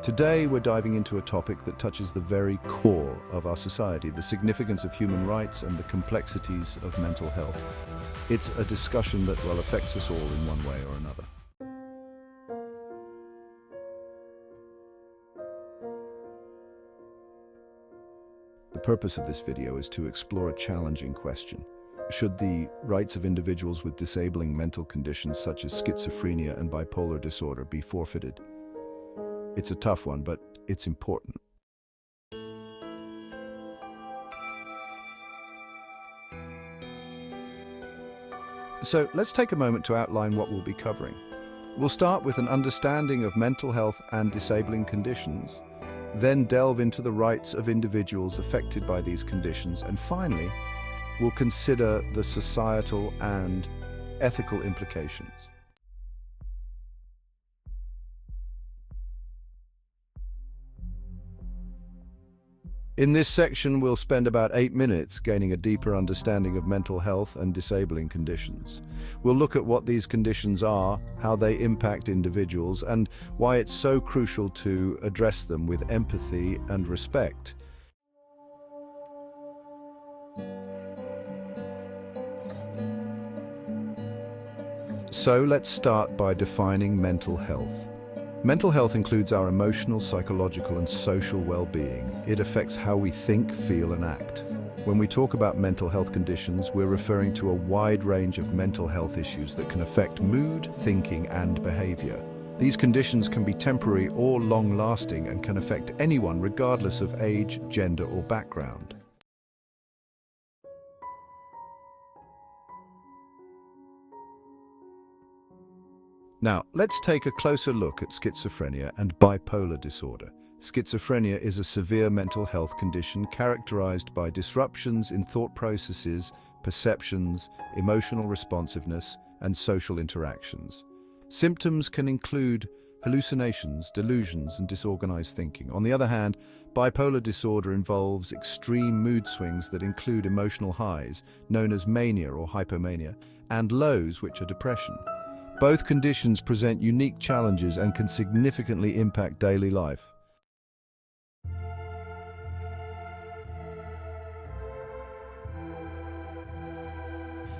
Today, we're diving into a topic that touches the very core of our society, the significance of human rights and the complexities of mental health. It's a discussion that, well, affects us all in one way or another. The purpose of this video is to explore a challenging question. Should the rights of individuals with disabling mental conditions such as schizophrenia and bipolar disorder be forfeited? It's a tough one, but it's important. So let's take a moment to outline what we'll be covering. We'll start with an understanding of mental health and disabling conditions, then delve into the rights of individuals affected by these conditions, and finally, we'll consider the societal and ethical implications. In this section, we'll spend about 8 minutes gaining a deeper understanding of mental health and disabling conditions. We'll look at what these conditions are, how they impact individuals, and why it's so crucial to address them with empathy and respect. So let's start by defining mental health. Mental health includes our emotional, psychological, and social well-being. It affects how we think, feel, and act. When we talk about mental health conditions, we're referring to a wide range of mental health issues that can affect mood, thinking, and behavior. These conditions can be temporary or long-lasting and can affect anyone regardless of age, gender, or background. Now, let's take a closer look at schizophrenia and bipolar disorder. Schizophrenia is a severe mental health condition characterized by disruptions in thought processes, perceptions, emotional responsiveness, and social interactions. Symptoms can include hallucinations, delusions, and disorganized thinking. On the other hand, bipolar disorder involves extreme mood swings that include emotional highs, known as mania or hypomania, and lows, which are depression. Both conditions present unique challenges and can significantly impact daily life.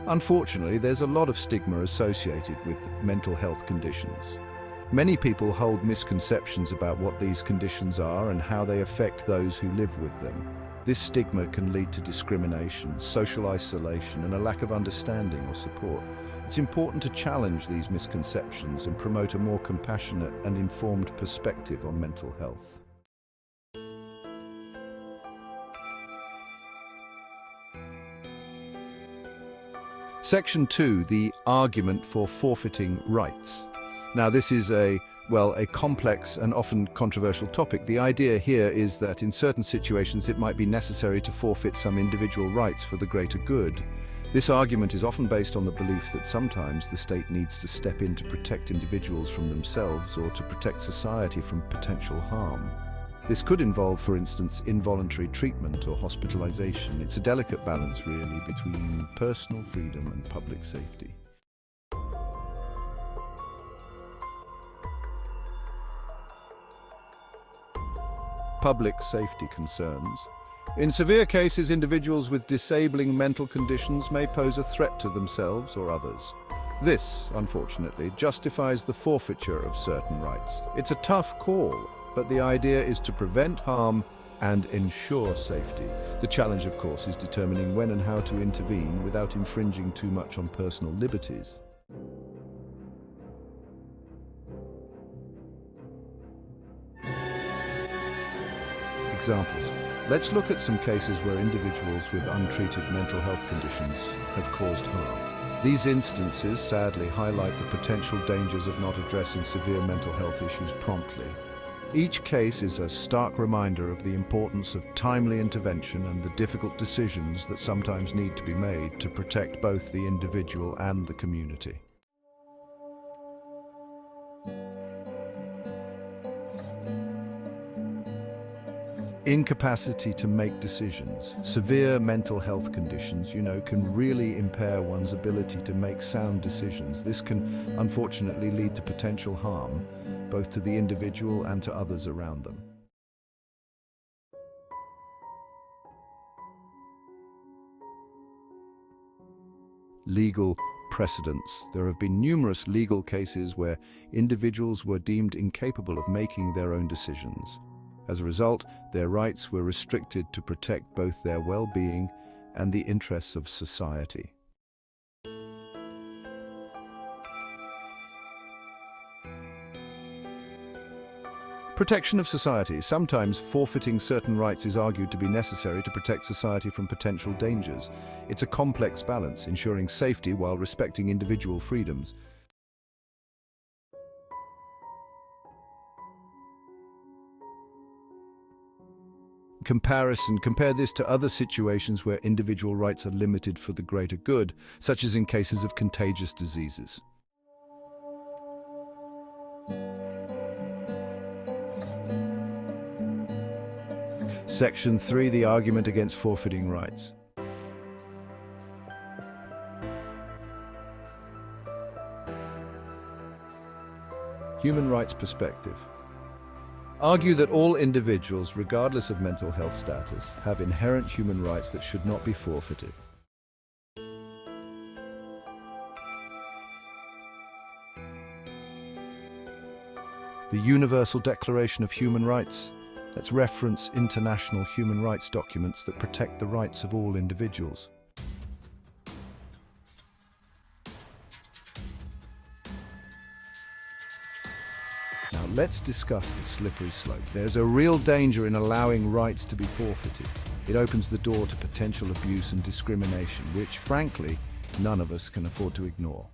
Unfortunately, there's a lot of stigma associated with mental health conditions. Many people hold misconceptions about what these conditions are and how they affect those who live with them. This stigma can lead to discrimination, social isolation, and a lack of understanding or support. It's important to challenge these misconceptions and promote a more compassionate and informed perspective on mental health. Section 2, the argument for forfeiting rights. Now, this is a complex and often controversial topic. The idea here is that in certain situations it might be necessary to forfeit some individual rights for the greater good. This argument is often based on the belief that sometimes the state needs to step in to protect individuals from themselves or to protect society from potential harm. This could involve, for instance, involuntary treatment or hospitalization. It's a delicate balance, really, between personal freedom and public safety. Public safety concerns. In severe cases, individuals with disabling mental conditions may pose a threat to themselves or others. This, unfortunately, justifies the forfeiture of certain rights. It's a tough call, but the idea is to prevent harm and ensure safety. The challenge, of course, is determining when and how to intervene without infringing too much on personal liberties. Examples. Let's look at some cases where individuals with untreated mental health conditions have caused harm. These instances sadly highlight the potential dangers of not addressing severe mental health issues promptly. Each case is a stark reminder of the importance of timely intervention and the difficult decisions that sometimes need to be made to protect both the individual and the community. Incapacity to make decisions. Severe mental health conditions, can really impair one's ability to make sound decisions. This can unfortunately lead to potential harm, both to the individual and to others around them. Legal precedents. There have been numerous legal cases where individuals were deemed incapable of making their own decisions. As a result, their rights were restricted to protect both their well-being and the interests of society. Protection of society. Sometimes forfeiting certain rights is argued to be necessary to protect society from potential dangers. It's a complex balance, ensuring safety while respecting individual freedoms. Compare this to other situations where individual rights are limited for the greater good, such as in cases of contagious diseases. Section 3. The argument against forfeiting rights. Human rights perspective. Argue that all individuals, regardless of mental health status, have inherent human rights that should not be forfeited. The Universal Declaration of Human Rights. Let's reference international human rights documents that protect the rights of all individuals. Now let's discuss the slippery slope. There's a real danger in allowing rights to be forfeited. It opens the door to potential abuse and discrimination, which, frankly, none of us can afford to ignore.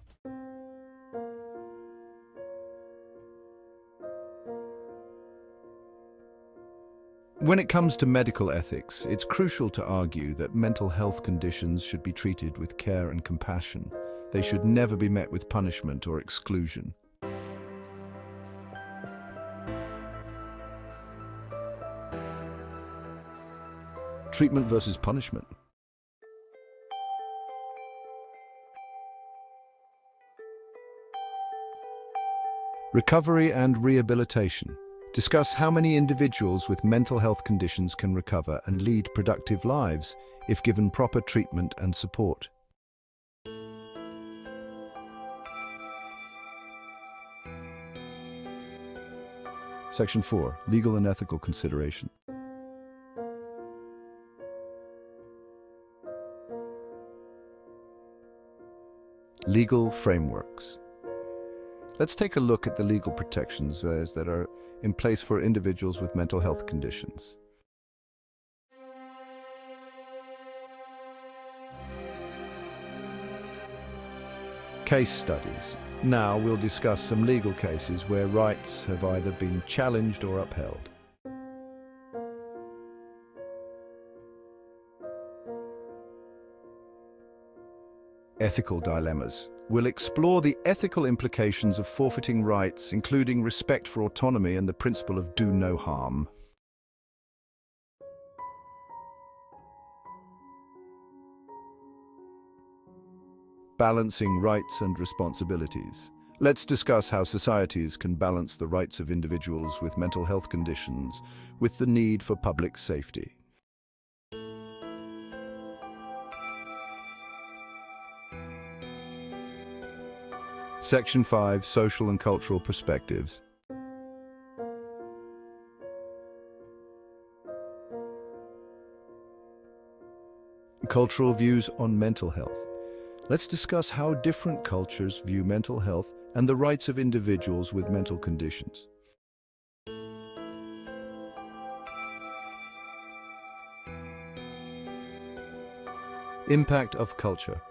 When it comes to medical ethics, it's crucial to argue that mental health conditions should be treated with care and compassion. They should never be met with punishment or exclusion. Treatment versus punishment. Recovery and rehabilitation. Discuss how many individuals with mental health conditions can recover and lead productive lives if given proper treatment and support. Section 4. Legal and ethical consideration. Legal frameworks. Let's take a look at the legal protections that are in place for individuals with mental health conditions. Case studies. Now we'll discuss some legal cases where rights have either been challenged or upheld. Ethical dilemmas. We'll explore the ethical implications of forfeiting rights, including respect for autonomy and the principle of do no harm. Balancing rights and responsibilities. Let's discuss how societies can balance the rights of individuals with mental health conditions with the need for public safety. Section 5. Social and cultural perspectives. Cultural views on mental health. Let's discuss how different cultures view mental health and the rights of individuals with mental conditions. Impact of culture.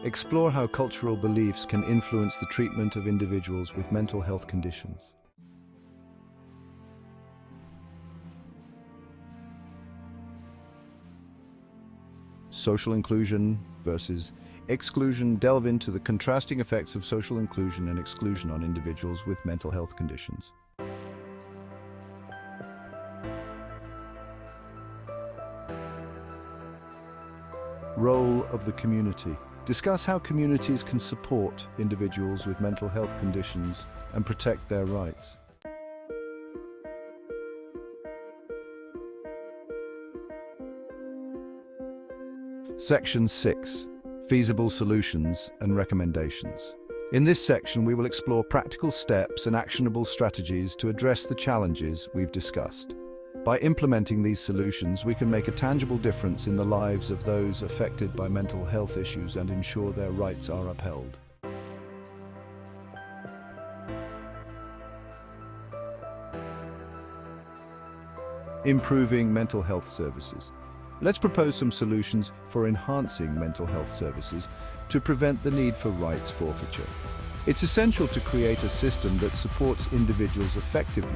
Explore how cultural beliefs can influence the treatment of individuals with mental health conditions. Social inclusion versus exclusion. Delve into the contrasting effects of social inclusion and exclusion on individuals with mental health conditions. Role of the community. Discuss how communities can support individuals with mental health conditions and protect their rights. Section 6. Feasible solutions and recommendations. In this section, we will explore practical steps and actionable strategies to address the challenges we've discussed. By implementing these solutions, we can make a tangible difference in the lives of those affected by mental health issues and ensure their rights are upheld. Improving mental health services. Let's propose some solutions for enhancing mental health services to prevent the need for rights forfeiture. It's essential to create a system that supports individuals effectively,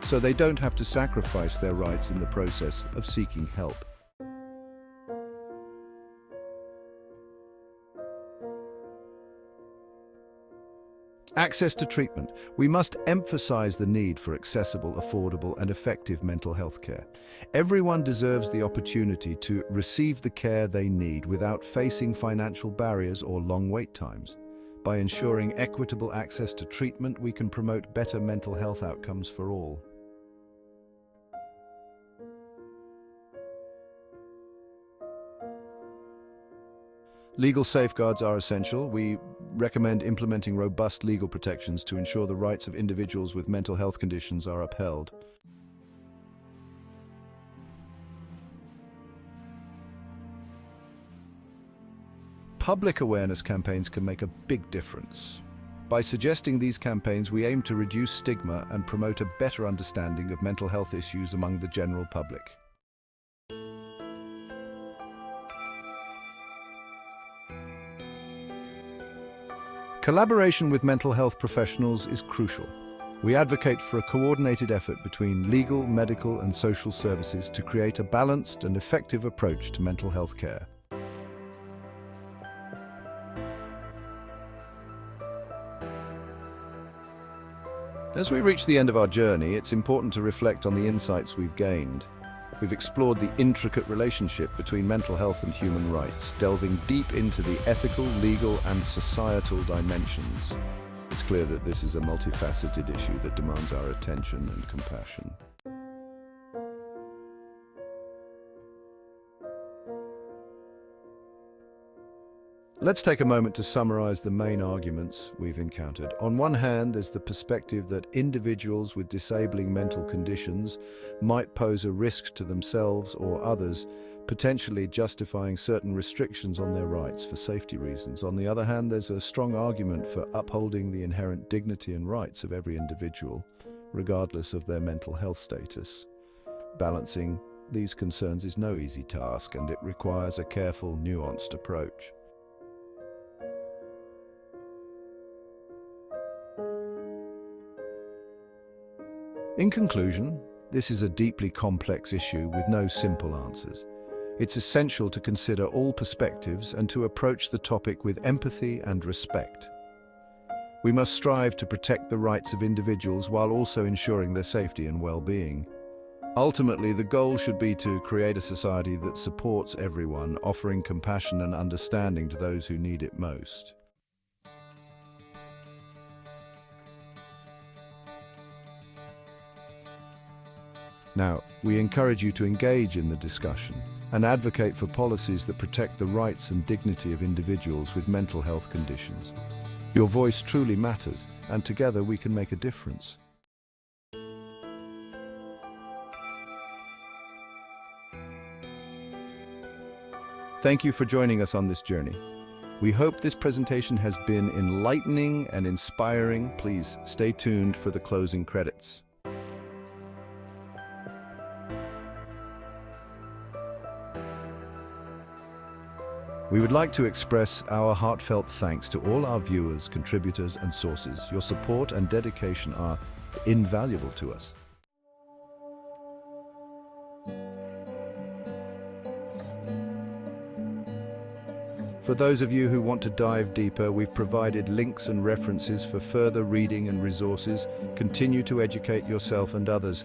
so they don't have to sacrifice their rights in the process of seeking help. Access to treatment. We must emphasize the need for accessible, affordable, and effective mental health care. Everyone deserves the opportunity to receive the care they need without facing financial barriers or long wait times. By ensuring equitable access to treatment, we can promote better mental health outcomes for all. Legal safeguards are essential. We recommend implementing robust legal protections to ensure the rights of individuals with mental health conditions are upheld. Public awareness campaigns can make a big difference. By suggesting these campaigns, we aim to reduce stigma and promote a better understanding of mental health issues among the general public. Collaboration with mental health professionals is crucial. We advocate for a coordinated effort between legal, medical, and social services to create a balanced and effective approach to mental health care. As we reach the end of our journey, it's important to reflect on the insights we've gained. We've explored the intricate relationship between mental health and human rights, delving deep into the ethical, legal, and societal dimensions. It's clear that this is a multifaceted issue that demands our attention and compassion. Let's take a moment to summarize the main arguments we've encountered. On one hand, there's the perspective that individuals with disabling mental conditions might pose a risk to themselves or others, potentially justifying certain restrictions on their rights for safety reasons. On the other hand, there's a strong argument for upholding the inherent dignity and rights of every individual, regardless of their mental health status. Balancing these concerns is no easy task, and it requires a careful, nuanced approach. In conclusion, this is a deeply complex issue with no simple answers. It's essential to consider all perspectives and to approach the topic with empathy and respect. We must strive to protect the rights of individuals while also ensuring their safety and well-being. Ultimately, the goal should be to create a society that supports everyone, offering compassion and understanding to those who need it most. Now, we encourage you to engage in the discussion and advocate for policies that protect the rights and dignity of individuals with mental health conditions. Your voice truly matters, and together we can make a difference. Thank you for joining us on this journey. We hope this presentation has been enlightening and inspiring. Please stay tuned for the closing credits. We would like to express our heartfelt thanks to all our viewers, contributors, and sources. Your support and dedication are invaluable to us. For those of you who want to dive deeper, we've provided links and references for further reading and resources. Continue to educate yourself and others.